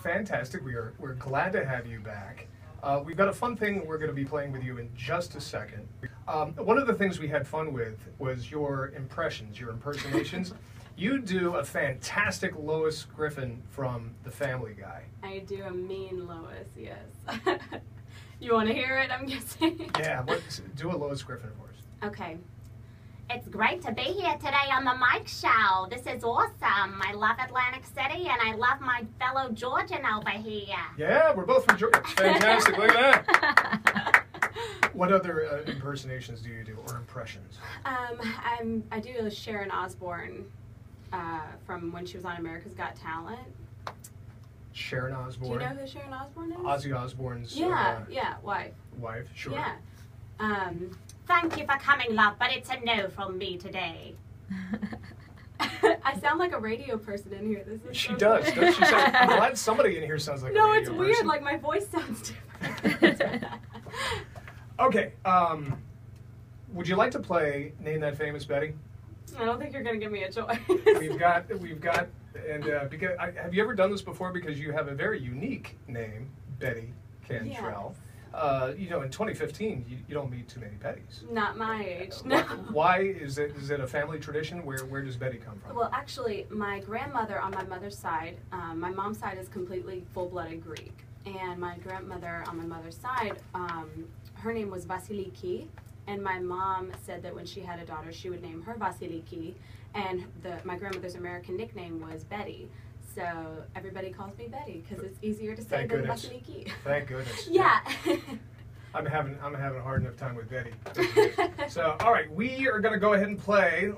fantastic. We're glad to have you back. We've got a fun thing we're going to be playing with you in just a second. One of the things we had fun with was your impressions, your impersonations. You do a fantastic Lois Griffin from The Family Guy. I do a mean Lois, yes. You want to hear it, I'm guessing? Yeah, do a Lois Griffin for us. Okay. It's great to be here today on the Mike Show. This is awesome. I love Atlantic City, and I love my fellow Georgian over here. Yeah, we're both from Georgia. Fantastic, look at that. What other impersonations do you do, or impressions? I do Sharon Osbourne from when she was on America's Got Talent. Sharon Osbourne. Do you know who Sharon Osbourne is? Ozzy Osbourne's wife. Wife, sure. Yeah. Thank you for coming, love, but it's a no from me today. I sound like a radio person in here. This is She so does. weird. Does she sound, I'm glad somebody in here sounds like a radio it's weird. person. Like my voice sounds different. Okay. Would you like to play Name That Famous Betty? I don't think you're going to give me a choice. We've got, and because have you ever done this before? Because you have a very unique name, Betty Cantrell. Yes. You know, in 2015, you don't meet too many Bettys. Not my age, no. Why is it? Is it a family tradition? Where does Betty come from? Well, actually, my grandmother on my mother's side, my mom's side is completely full-blooded Greek, and my grandmother on my mother's side, her name was Vasiliki, and my mom said that when she had a daughter, she would name her Vasiliki, and my grandmother's American nickname was Betty. So everybody calls me Betty because it's easier to say than Vasiliki. Thank goodness. Yeah. I'm having a hard enough time with Betty. So, all right, we are going to go ahead and play.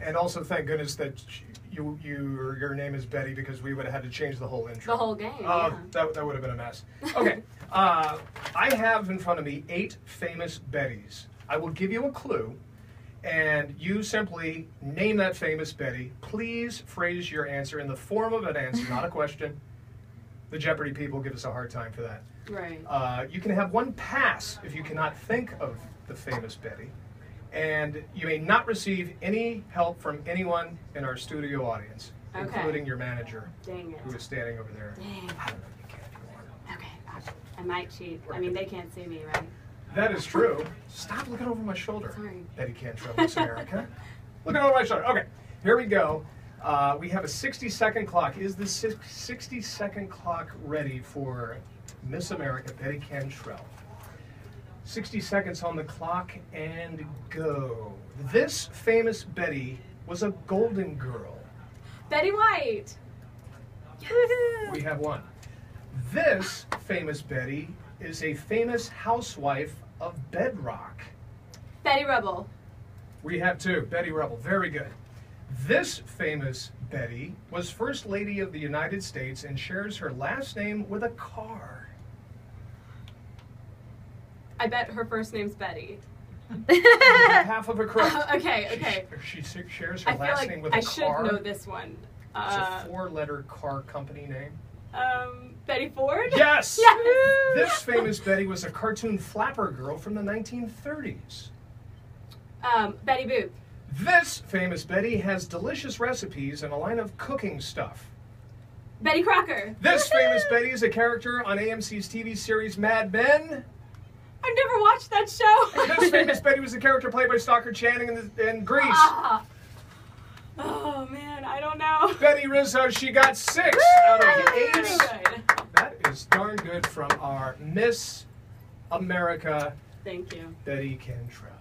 And also, thank goodness that your name is Betty, because we would have had to change the whole intro. The whole game, yeah. That would have been a mess. Okay, I have in front of me 8 famous Bettys. I will give you a clue, and you simply name that famous Betty. Please phrase your answer in the form of an answer, not a question. The Jeopardy people give us a hard time for that. Right. You can have 1 pass if you cannot think of the famous Betty. And you may not receive any help from anyone in our studio audience, including your manager, Dang it. who is standing over there. Dang. I don't know if you can if you want. Okay. I might cheat. I mean, they can't see me, right? That is true. Stop looking over my shoulder. Sorry. Betty Cantrell, Miss America. Looking over my shoulder. Okay, here we go. We have a 60-second clock. Is the 60-second clock ready for Miss America Betty Cantrell? 60 seconds on the clock and go. This famous Betty was a Golden Girl. Betty White. Yes. We have 1. This famous Betty is a famous housewife of Bedrock. Betty Rubble. We have 2. Betty Rubble. Very good. This famous Betty was First Lady of the United States and shares her last name with a car. I bet her first name's Betty. Half of a correct. Okay. She shares her I feel last like name with a I car. should know this one. It's a 4-letter car company name. Betty Ford? Yes! Yes! This famous Betty was a cartoon flapper girl from the 1930s. Betty Boop. This famous Betty has delicious recipes and a line of cooking stuff. Betty Crocker. This famous Betty is a character on AMC's TV series Mad Men. I've never watched that show. This famous Betty was a character played by Stockard Channing in Grease. Oh man, I don't know. Betty Rizzo, she got 6 out of 8. Good. That is darn good from our Miss America Thank you. Betty Cantrell.